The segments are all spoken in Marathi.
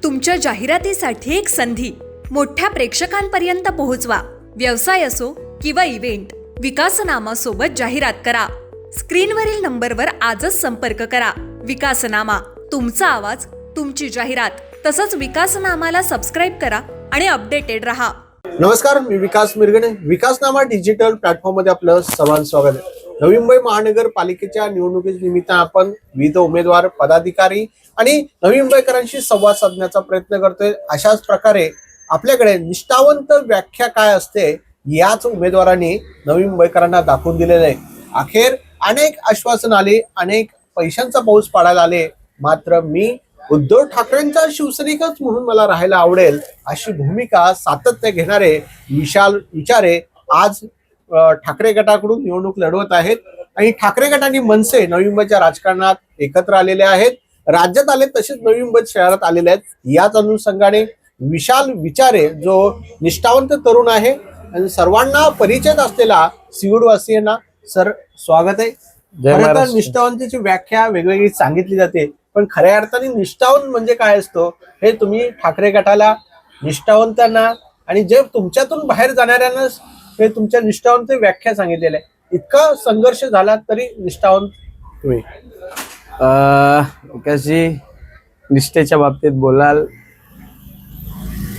तुमच्या जाहिरातीसाठी एक संधी मोठ्या प्रेक्षकांपर्यंत पोहोचवा। व्यवसाय असो किंवा इव्हेंट, विकासनामा सोबत जाहिरात करा। स्क्रीनवरील नंबरवर आजच संपर्क करा। विकासनामा, तुमचा आवाज, तुमची जाहिरात। तसंच विकासनामाला सबस्क्राइब करा आणि अपडेटेड रहा। नमस्कार, मी विकास मिरगणे। विकासनामा डिजिटल प्लॅटफॉर्म मध्ये आपलं सर्वांचं स्वागत आहे। नवी मुंबई महानगरपालिकेच्या निवडणुकीनिमित्त आपण विविध उमेदवार, पदाधिकारी आणि नवी मुंबईकरांशी संवाद साधण्याचा प्रयत्न करतोय। अशाच प्रकारे आपल्याकडे निष्ठावंत व्याख्या काय असते याच उमेदवारांनी नवी मुंबईकरांना दाखवून दिलेलं आहे। अखेर अनेक आश्वासन आले, अनेक पैशांचा पाऊस पाडायला आले, मात्र मी उद्धव ठाकरेंचा शिवसैनिकच म्हणून मला राहायला आवडेल अशी भूमिका सातत्य घेणारे विशाल विचारे आज ठाकरे गटाकडून निवडणूक लढवत आहेत। आणि ठाकरे गट आणि मनसे नवी मुंबईच्या राजकारणात एकत्र आलेले आहेत, राज्यात आले तसेच नवी मुंबई शहरात आलेले आहेत। याच अनुषंगाने विशाल विचारे जो निष्ठावंत तरुण आहे आणि सर्वांना परिचित असलेला सिवूडवासियांना सर स्वागत आहे। खरं तर निष्ठावंतीची व्याख्या वेगवेगळी सांगितली जाते, पण खऱ्या अर्थाने निष्ठावंत म्हणजे काय असतो हे तुम्ही ठाकरे गटाला, निष्ठावंतांना आणि जे तुमच्यातून बाहेर जाणाऱ्यांना हे तुमच्या निष्ठावंत व्याख्या सांगितलेलं आहे। इतका संघर्ष झाला तरी निष्ठावंत तुम्ही कशी निष्ठेच्या बाबतीत बोलाल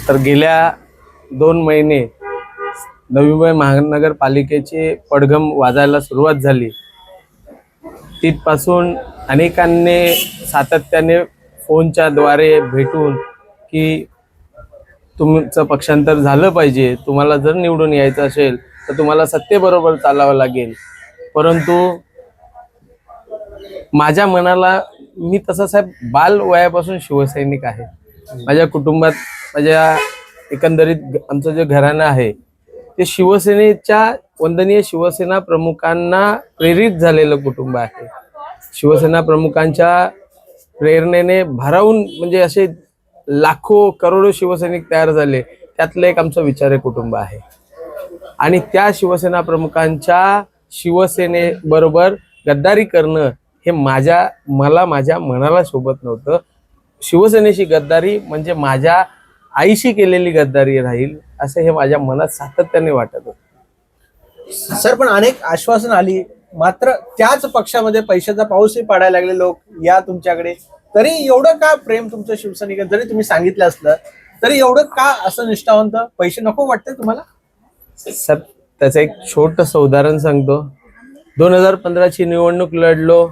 तर गेल्या 2 महिने नवी मुंबई महानगरपालिकेची पडघम वाजायला सुरुवात झाली। तिथपासून अनेकांनी सातत्याने फोनच्या द्वारे भेटून की तुमचं पक्षांतर झालं पाहिजे, तुम्हाला जर निवडून यायचं असेल तर तुम्हाला सत्तेबरोबर चालावं लागेल। परंतु माझ्या मनाला, मी तसं साहेब बाल वयापासून शिवसैनिक आहे। माझ्या कुटुंबात, माझ्या एकंदरीत आमचं जे घराणं आहे ते शिवसेनेच्या, वंदनीय शिवसेना प्रमुखांना प्रेरित झालेलं कुटुंब आहे। शिवसेना प्रमुखांच्या प्रेरणेने भारावून म्हणजे असे लाखो करोडो शिवसैनिक तयार झाले, त्यातलं एक आमचं विचारे कुटुंब आहे। आणि त्या शिवसेना प्रमुखांच्या शिवसेनेबरोबर गद्दारी करणं हे मला माझ्या मनाला शोभत नव्हतं। शिवसेनेशी गद्दारी म्हणजे माझ्या आईशी केलेली गद्दारी राहील असं हे माझ्या मनात सातत्याने वाटत होतं। सर, पण अनेक आश्वासन आली, मात्र त्याच पक्षामध्ये पैशाचा पाऊसही पाडायला लागले लोक या तुमच्याकडे, तरी एवढं का प्रेम तुमचं शिवसैनिक, जरी तुम्ही सांगितलं असलं तरी एवढं का असं निष्ठावंत? पैसे नको वाटते तुम्हाला? सर, त्याचं एक छोटंसं उदाहरण सांगतो। 2015ची निवडणूक लढलो,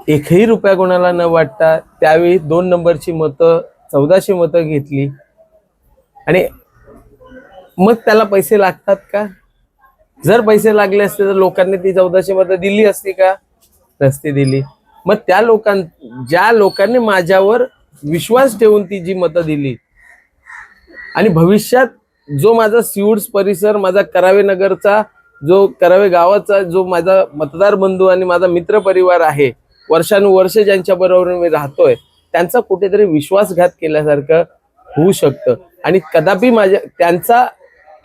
एकही रुपया कोणाला न वाटता त्यावेळी 2 नंबरची मतं 1400 मतं घेतली। आणि मग त्याला पैसे लागतात का? जर पैसे लागले असते तर लोकांनी ती 1400 मतं दिली असती का? नसती दिली। मग त्या ज्या लोकांनी माझ्यावर विश्वास ठेवून ती जी मतं दिली आणि भविष्यात जो माझा सिवूड्स परिसर, माझा करावे नगरचा, जो करावे गावाचा जो माझा मतदार बंधू आणि माझा मित्र परिवार आहे, वर्षानुवर्ष ज्यांच्या बरोबर मी राहतोय, त्यांचा कुठेतरी विश्वासघात केल्यासारखं होऊ शकतं। आणि कदापि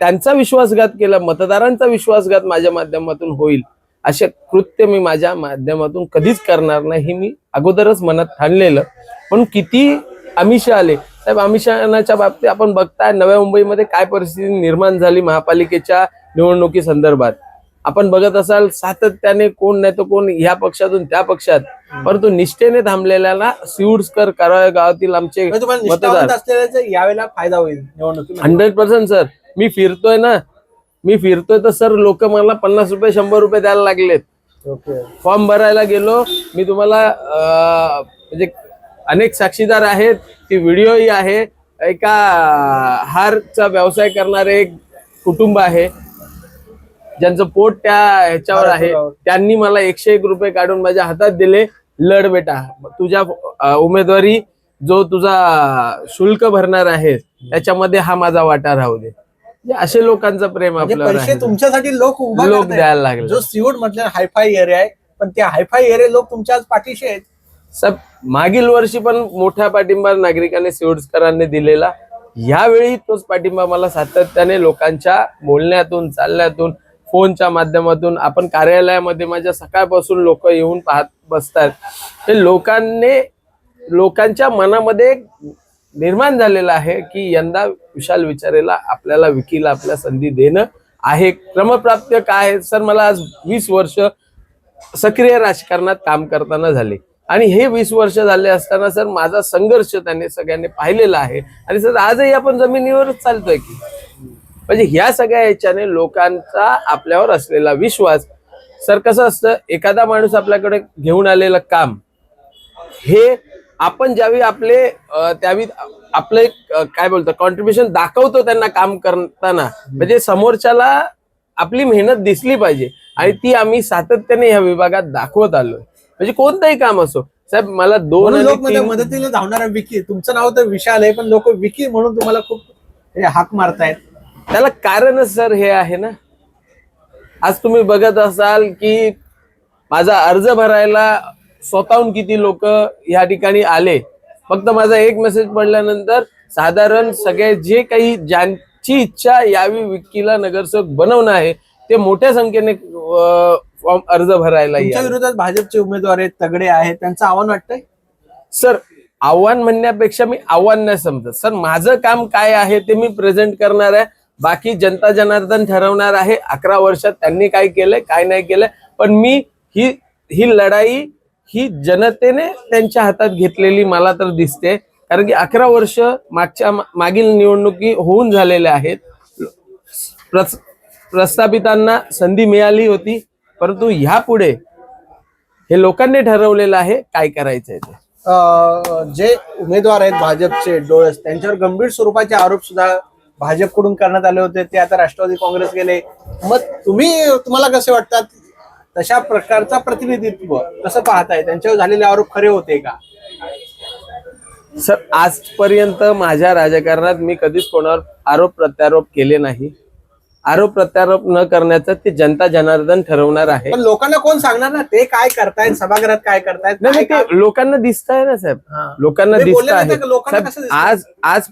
त्यांचा विश्वासघात केला, मतदारांचा विश्वासघात माझ्या माध्यमातून होईल असे कृत्य मी माझ्या माध्यमातून कधीच करणार नाही, हे मी अगोदरच मनात ठाणलेलं। पण किती आमिष आले साहेब, आमिषाच्या बाबतीत आपण बघताय नव्या मुंबईमध्ये काय परिस्थिती निर्माण झाली महापालिकेच्या निवडणुकी संदर्भात। आपण बघत असाल सातत्याने कोण नाही तर कोण ह्या पक्षातून त्या पक्षात, परंतु निष्ठेने थांबलेल्याला सिवूड्सकर, करावे गावातील आमचे मतदार यावेळेला फायदा होईल निवडणुकीत 100%। सर, मी फिरतोय तर सर लोक मला 50 रुपये 100 रुपये द्यायला लागलेत। फॉर्म भरायला गेलो, मी तुम्हाला म्हणजे अनेक साक्षीदार आहेत, ती व्हिडिओही आहे। एका हारचा व्यवसाय करणारे एक कुटुंब आहे ज्यांचं पोट त्या ह्याच्यावर आहे, त्यांनी मला 101 रुपये काढून माझ्या हातात दिले। लढ बेटा, तुझ्या उमेदवारी जो तुझा शुल्क भरणार आहे त्याच्यामध्ये हा माझा वाटा राहू दे। असे लोकांचं प्रेम आपल्यावर पैसे तुमच्यासाठी लोक द्यायला लागले। जो सिवूड म्हटलं हायफाय एरिया आहे, पण त्या हायफाय एरिया लोक तुमच्या आज पाठीशी आहेत। सब मागील वर्षी पण मोठा पाठिंबा नागरिकांनी सिवूड्सकरांनी दिलेला, यावेळी तोच पाठिंबा मला सातत्याने लोकांच्या बोलण्यातून, चालण्यातून, फोनच्या माध्यमातून, आपण कार्यालयामध्ये माझ्या सकाळपासून लोक येऊन पाहत बसतात, ते लोकांनी लोकांच्या मनामध्ये एक निर्माण झालेला आहे की यंदा विशाल विचारेला आपल्याला विकीला आपल्या संधी देणं आहे. क्रमप्राप्त काय आहे सर, मला आज 20 वर्ष सक्रिय राजकारणात काम करताना झाले आणि हे 20 वर्ष झाले असताना सर माझा संघर्ष त्यांनी सगळ्यांनी पाहिलेला आहे आणि सर आजही आपण जमिनीवरच चालतोय की म्हणजे ह्या सगळ्या याच्याने लोकांचा आपल्यावर असलेला विश्वास. सर कसं असतं, एखादा माणूस आपल्याकडे घेऊन आलेलं काम हे आपण ज्यावेळी त्यावेळी आपलं काय बोलतो कॉन्ट्रीब्युशन दाखवतो त्यांना काम करताना, म्हणजे समोरच्याला आपली मेहनत दिसली पाहिजे आणि ती आम्ही सातत्याने ह्या विभागात दाखवत आलोय. म्हणजे कोणतंही काम असो साहेब, मला 2 आणि लोक 3 मदतीला धावणारा विकी, तुमचं नाव तर विशाल आहे पण लोक विकी म्हणून तुम्हाला खूप हाक मारतायत. त्याला कारणच सर हे आहे ना, आज तुम्ही बघत असाल की माझा अर्ज भरायला स्वतःहून किती लोक या ठिकाणी आले. फक्त माझा एक मेसेज पडल्यानंतर साधारण सगळे जे काही ज्यांची इच्छा यावी विकीला नगरसेवक बनवणं आहे ते मोठ्या संख्येने फॉर्म अर्ज भरायला तुमच्या विरोधात भाजपचे उमेदवार आहेत, तगडे आहेत, त्यांचं आव्हान वाटतंय. सर आव्हान म्हणण्यापेक्षा मी आव्हान नाही समजत सर, माझं काम काय आहे ते मी प्रेझेंट करणार आहे. बाकी जनता जनार्दन ठरवणार आहे 11 वर्षात त्यांनी काय केलंय काय नाही केलंय. पण मी ही लढाई ही जनतेने त्यांच्या हातात घेतलेली मला तर दिसते, कारण की 11 वर्ष मागील निवडणुकी होऊन झालेल्या आहेत. प्रस्थापितांना संधी मिळाली होती, परंतु ह्यापुढे हे लोकांनी ठरवलेलं आहे काय करायचंय ते. जे उमेदवार आहेत भाजपचे डोळस, त्यांच्यावर गंभीर स्वरूपाचे आरोप सुद्धा भाजपकडून करण्यात आले होते, ते आता राष्ट्रवादी काँग्रेस गेले. मग तुम्हाला कसे वाटतात, तशा प्रकारचा प्रतिनिधित्व कसं पाहताय, त्यांच्यावर झालेले आरोप खरे होते का? सर आजपर्यंत माझ्या राजकारणात मी कधीच कोणावर आरोप प्रत्यारोप केले नाही. आरोप प्रत्यारोप न करण्याचं ते जनता जनार्दन ठरवणार आहे. पण लोकांना कोण सांगणार ना ते काय करतायत, सभागृहात काय करतायत? नाही ते लोकांना दिसत आहे ना साहेब, लोकांना दिसत आहे. आज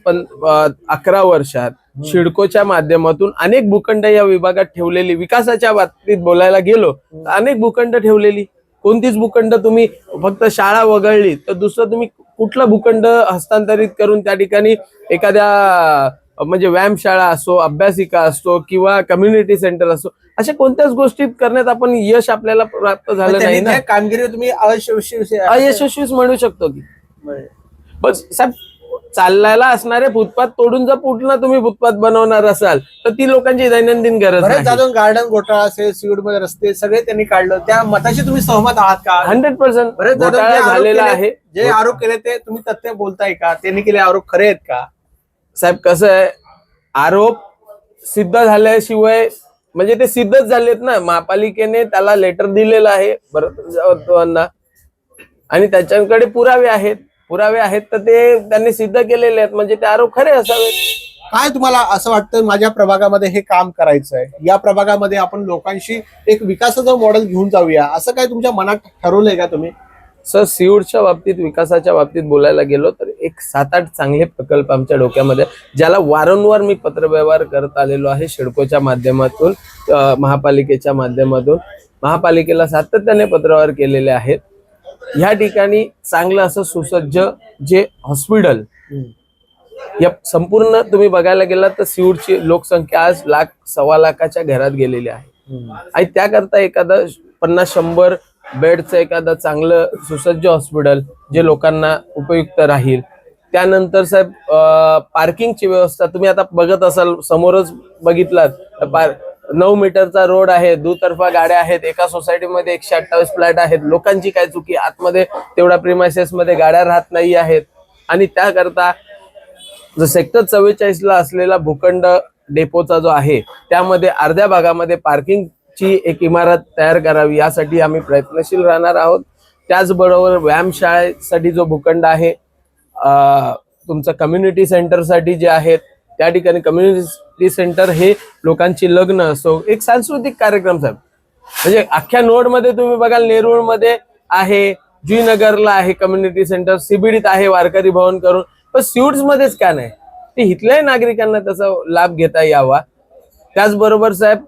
11 वर्षात सिडकोच्या माध्यमातून अनेक भूखंड या विभागात ठेवलेली, विकासाच्या बाबतीत बोलायला गेलो तर अनेक भूखंड ठेवलेली. कोणतीच भूखंड तुम्ही फक्त शाळा वगळली तर दुसरं तुम्ही कुठला भूखंड हस्तांतरित करून त्या ठिकाणी एखाद्या म्हणजे व्यायामशाळा असो, अभ्यासिका असो किंवा कम्युनिटी सेंटर असो, अशा कोणत्याच गोष्टी करण्यात आपण यश आपल्याला प्राप्त झालं नाही ना. कामगिरी तुम्ही अयशस्वीच म्हणू शकतो की. बस साहेब, चालल्याला असणारे फुटपाथ तोडून जर पुन्हा तुम्ही फुटपाथ बनवणार असाल तर ती लोकांची दैनंदिन गरज आहे. गार्डन घोटाळा असेल, सीड मध्ये रस्ते सगळे त्यांनी काढलं, त्या मताशी तुम्ही सहमत आहात का? 100% घोटाळा झालेला आहे. जे आरोप केले ते तुम्ही तथ्य बोलताय का? त्यांनी केले आरोप खरे आहेत का? साहेब कसं आहे, आरोप सिद्ध झाल्याशिवाय म्हणजे ते सिद्धच झालेत ना. महापालिकेने त्याला लेटर दिलेलं आहे भरत आणि त्याच्याकडे पुरावे आहेत तर ते त्यांनी सिद्ध केलेले आहेत, म्हणजे ते आरोप खरे असावेत. काय तुम्हाला असं वाटतं, माझ्या प्रभागामध्ये हे काम करायचं आहे, या प्रभागामध्ये आपण लोकांशी एक विकासाचं मॉडेल घेऊन जाऊया, असं काय तुमच्या मनात ठरवलंय का तुम्ही? सर सिऊडच्या बाबतीत, विकासाच्या बाबतीत बोलायला गेलो तर एक 7-8 चांगले प्रकल्प आमच्या डोक्यामध्ये, ज्याला वारंवार मी पत्रव्यवहार करत आलेलो आहे. सिडकोच्या माध्यमातून, महापालिकेच्या माध्यमातून महापालिकेला सातत्याने पत्रव्यवहार केलेले आहेत. ह्या ठिकाणी चांगलं असं सुसज्ज जे हॉस्पिटल, या संपूर्ण तुम्ही बघायला गेलात तर सिऊडची लोकसंख्या आज 1-1.25 लाखाच्या घरात गेलेली आहे आणि त्याकरता एखादं 50-100 बेडचं एखादं चांगलं सुसज्ज हॉस्पिटल जे लोकांना उपयुक्त राहील. त्यानंतर साहेब पार्किंगची व्यवस्था तुम्ही आता बघत असाल, समोरच बघितलात 9 मीटरचा रोड आहे, दुतर्फा गाड्या आहेत, एका सोसायटीमध्ये 128 फ्लॅट आहेत. लोकांची काय चुकी, आतमध्ये तेवढ्या प्रिमायसेस मध्ये गाड्या राहत नाही आहेत आणि त्याकरता जो सेक्टर 44ला असलेला भूखंड डेपोचा जो आहे त्यामध्ये अर्ध्या भागामध्ये पार्किंगची एक इमारत तयार करावी, यासाठी आम्ही प्रयत्नशील राहणार आहोत. त्याचबरोबर व्यायामशाळेसाठी जो भूखंड आहे, तुमचं कम्युनिटी सेंटरसाठी जे आहेत त्या ठिकाणी कम्युनिटी सेंटर हे लोकांची लग्न असो, एक सांस्कृतिक कार्यक्रम साहेब, म्हणजे अख्ख्या नोडमध्ये तुम्ही बघाल, नेरूळमध्ये आहे, जुईनगरला आहे कम्युनिटी सेंटर, सीबीडीत आहे वारकरी भवन करून, पण सिऊड्स मध्येच का नाही, ते इथल्याही नागरिकांना त्याचा लाभ घेता यावा. त्याचबरोबर साहेब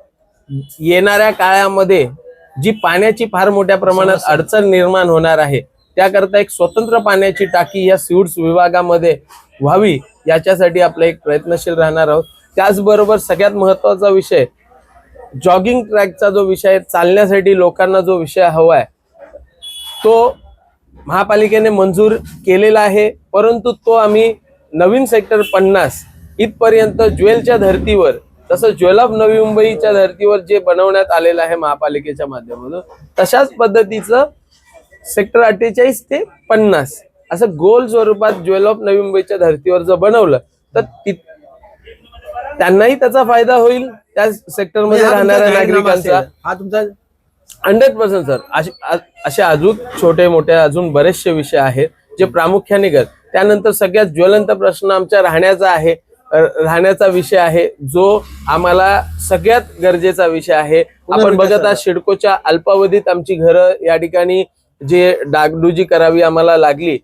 येणाऱ्या काळामध्ये जी पाण्याची फार मोठ्या प्रमाणात अडचण निर्माण होणार आहे त्याकरता एक स्वतंत्र पाण्याची टाकी या सिव्हिड्स विभागामध्ये व्हावी, याच्यासाठी आपला एक प्रयत्नशील राहणार आहोत. त्याचबरोबर सगळ्यात महत्वाचा विषय जॉगिंग ट्रॅकचा जो विषय, चालण्यासाठी लोकांना जो विषय हवा आहे तो महापालिकेने मंजूर केलेला आहे, परंतु तो आम्ही नवीन सेक्टर 50 इथपर्यंत ज्वेलच्या धर्तीवर, तसं ज्वेल ऑफ नवी मुंबईच्या धर्तीवर जे बनवण्यात आलेलं आहे महापालिकेच्या माध्यमातून, तशाच पद्धतीचं सेक्टर 48 ते 50 असं गोल स्वरूपात ज्वेल ऑफ नवी मुंबईच्या धर्तीवर जर बनवलं तर त्यांनाही त्याचा फायदा होईल, त्या सेक्टरमध्ये राहणाऱ्या नागरिकांचा. हा तुमचा 100% सर. असे अजून छोटे मोठे अजून बरेचसे विषय आहेत जे प्रामुख्याने कर. त्यानंतर सगळ्यात ज्वलंत प्रश्न आमच्या राहण्याचा विषय आहे, जो आम्हाला सगळ्यात गरजेचा विषय आहे. आपण बघत आहात सिडकोच्या अल्पावधीत आमची घरं या ठिकाणी जे डागडुजी करावी आम्हाला लागली.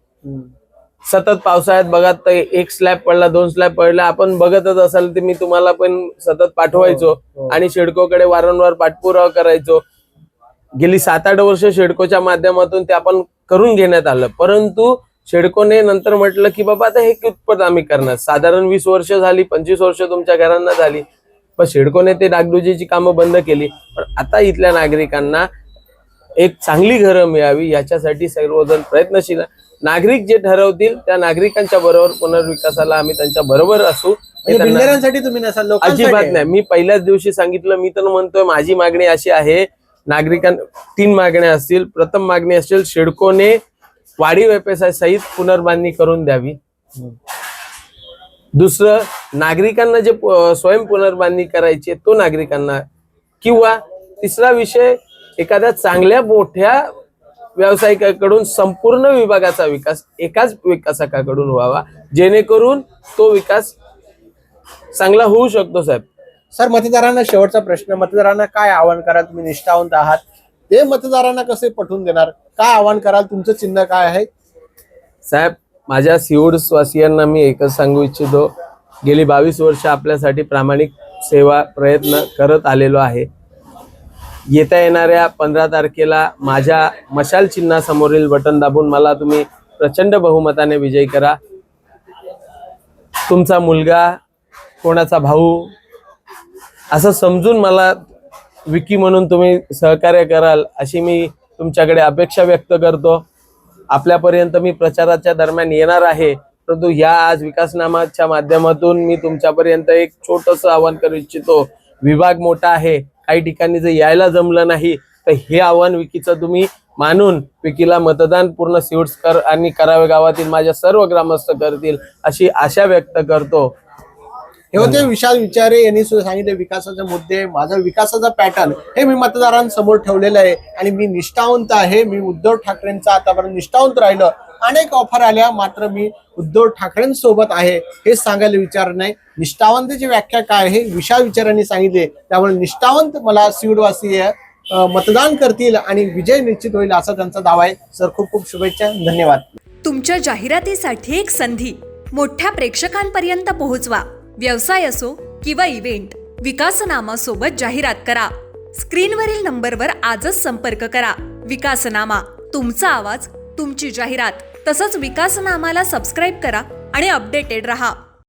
सतत पावसाळ्यात बघा तर एक स्लॅब पडला, 2 स्लॅब पडला, आपण बघतच असाल ते मी तुम्हाला पण सतत पाठवायचो आणि सिडकोकडे वारंवार पाठपुरावा करायचो. गेली 7-8 वर्ष सिडकोच्या माध्यमातून ते आपण करून घेण्यात आलं, परंतु सिडकोने नंतर म्हटलं की बाबा आता हे कितपत आम्ही करणार, साधारण 20 वर्ष झाली, 25 वर्ष तुमच्या घरांना झाली, पण सिडकोने ते डागडुजीची कामं बंद केली. पण आता इथल्या नागरिकांना एक चांगली घरं मिळावी याच्यासाठी सर्वजण प्रयत्नशील. नागरिक जे ठरवतील त्या नागरिकांच्या बरोबर पुनर्विकासाला आम्ही त्यांच्या बरोबर असू. बिल्डरांसाठी तुम्ही नसाल, लोकांसाठी अजिबात नाही. मी पहिल्याच दिवशी सांगितलं, मी तर म्हणतोय माझी मागणी अशी आहे, नागरिकांना 3 मागण्या असतील. प्रथम मागणी असेल सिडकोने वाढीव FSI सहित पुनर्बांधणी करून द्यावी. दुसरं, नागरिकांना जे स्वयं पुनर्बांधणी करायची तो नागरिकांना, किंवा तिसरा विषय एखाद्या चांगल्या मोठ्या व्यावसायिकाकडून संपूर्ण विभागाचा विकास एकाच विकासकाकडून व्हावा, जेणेकरून तो विकास चांगला होऊ शकतो. साहेब सर, मतदारांना शेवटचा प्रश्न, मतदारांना काय आवाहन कराल? तुम्ही निष्ठावंत आहात, ते मतदारांना कसे पटवून देणार? काय आवाहन कराल? तुमचं चिन्ह काय आहे? साहेब, माझ्या सिवूड्स वासियांना मी एकच सांगू इच्छितो, गेली 22 वर्ष आपल्यासाठी प्रामाणिक सेवा प्रयत्न करत आलेलो आहे. येत्या येणाऱ्या 15 तारखेला माझ्या मशाल चिन्हासमोरील बटन दाबून मला तुम्ही प्रचंड बहुमताने विजयी करा. तुमचा मुलगा, कोणाचा भाऊ असं समजून मला विकी म्हणून तुम्ही सहकार्य कराल अशी मी तुमच्याकडे अपेक्षा व्यक्त करतो. आपल्यापर्यंत मी प्रचाराच्या दरम्यान येणार आहे, परंतु या आज विकासनामाच्या माध्यमातून मी तुमच्यापर्यंत एक छोटंसं आवाहन करू इच्छितो. विभाग मोठा आहे, काही ठिकाणी जर यायला जमलं नाही तर हे आव्हान विकीचं तुम्ही मानून विकीला मतदान पूर्ण सिव्हिड्स आणि करावे गावातील माझ्या सर्व ग्रामस्थ करतील अशी आशा व्यक्त करतो. हे होते विशाल विचारे यांनी सुद्धा सांगितले विकासाचे मुद्दे, माझा विकासाचा पॅटर्न हे मी मतदारांसमोर ठेवलेलं आहे आणि मी निष्ठावंत आहे. मी उद्धव ठाकरेंचा आतापर्यंत निष्ठावंत राहिलं. अनेक ऑफर आल्या, मात्र मी उद्धव ठाकरेंसोबत आहे हे सांगायला विचार नाही. निष्ठावंतची व्याख्या काय आहे विशाल विचारांनी सांगितले. त्यामुळे निष्ठावंत मला सिवडवासी मतदान करतील आणि विजय निश्चित होईल असा त्यांचा दावा आहे. सर, खूप खूप शुभेच्छा, धन्यवाद. तुमच्या जाहिरातीसाठी एक संधी मोठ्या प्रेक्षकांपर्यंत पोहोचवा. व्यवसाय असो किंवा इव्हेंट, विकासनामा सोबत जाहिरात करा. स्क्रीनवरील नंबरवर आजच संपर्क करा. विकासनामा, तुमचा आवाज, तुमची जाहिरात. तसंच विकासनामाला सबस्क्राईब करा आणि अपडेटेड रहा.